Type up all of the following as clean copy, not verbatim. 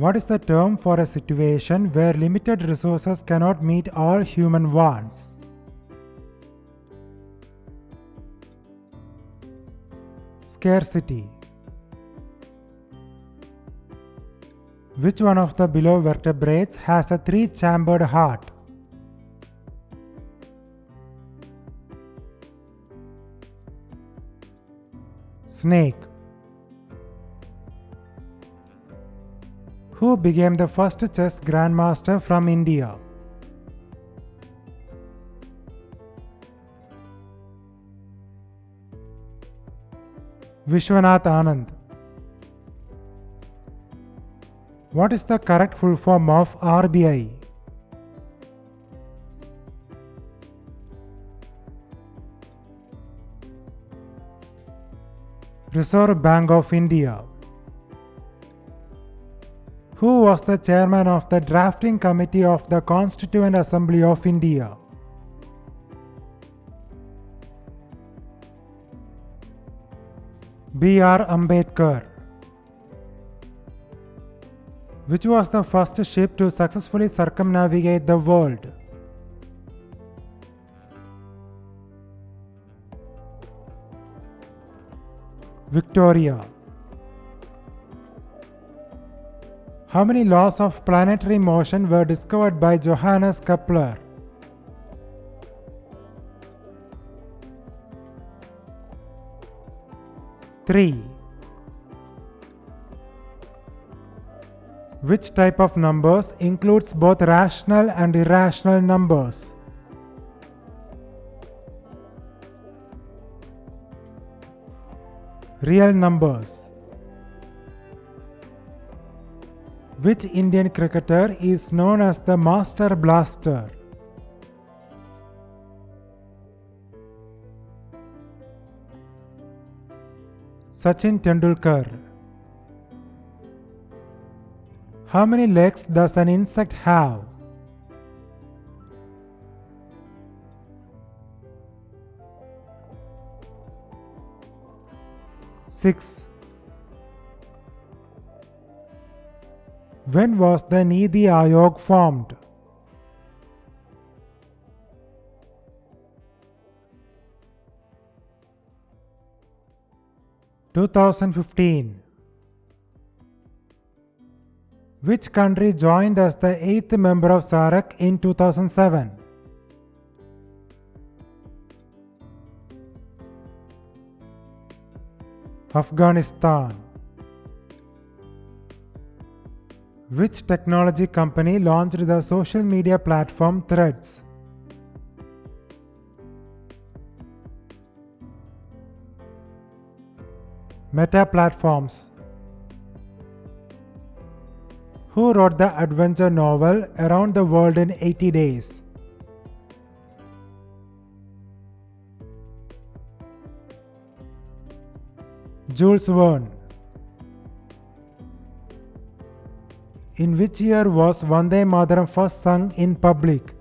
What is the term for a situation where limited resources cannot meet all human wants? Scarcity. Which one of the below vertebrates has a three-chambered heart? Snake. Who became the first chess grandmaster from India? Vishwanath Anand. What is the correct full form of RBI? Reserve Bank of India. Who was the chairman of the drafting committee of the Constituent Assembly of India? B.R. Ambedkar. Which was the first ship to successfully circumnavigate the world? Victoria. How many laws of planetary motion were discovered by Johannes Kepler? Three. Which type of numbers includes both rational and irrational numbers? Real numbers. Which Indian cricketer is known as the Master Blaster? Sachin Tendulkar. How many legs does an insect have? 6. When was the NITI Aayog formed? – 2015. Which country joined as the 8th member of SAARC in 2007? Afghanistan. Which technology company launched the social media platform Threads? Meta Platforms. Who wrote the adventure novel Around the World in 80 Days? Jules Verne. In which year was Vande Mataram first sung in public?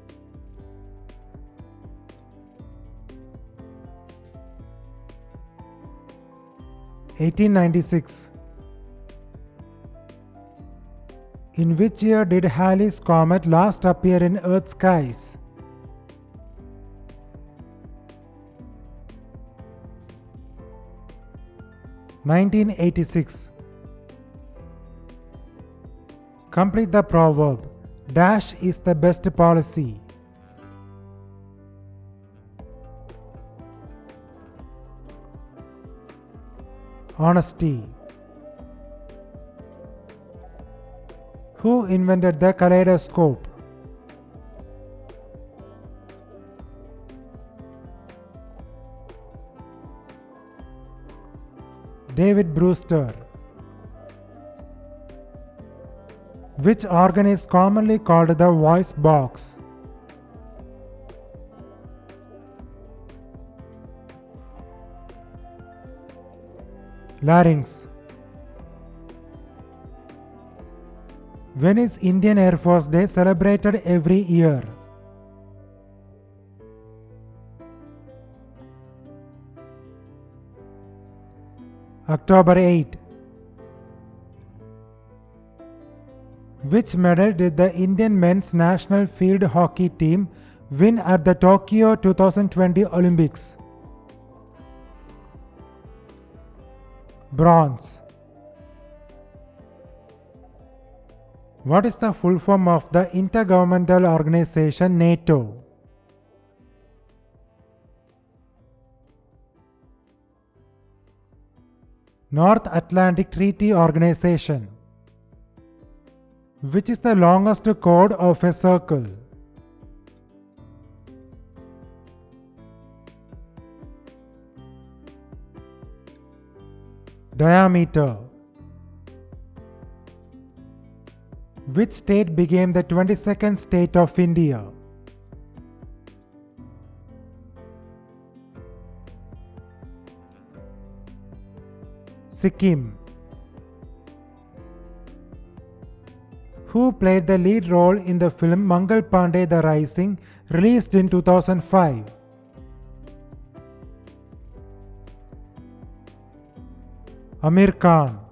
(1896). In which year did Halley's Comet last appear in Earth's skies? 1986. Complete the proverb. Dash is the best policy. Honesty. Who invented the kaleidoscope? David Brewster. Which organ is commonly called the voice box? Larynx. When is Indian Air Force Day celebrated every year? October 8. Which medal did the Indian men's national field hockey team win at the Tokyo 2020 Olympics? Bronze. What is the full form of the intergovernmental organization NATO? North Atlantic Treaty Organization. Which is the longest chord of a circle? Diameter. Which state became the 22nd state of India? Sikkim. Who played the lead role in the film Mangal Pandey The Rising, released in 2005? Amir Khan.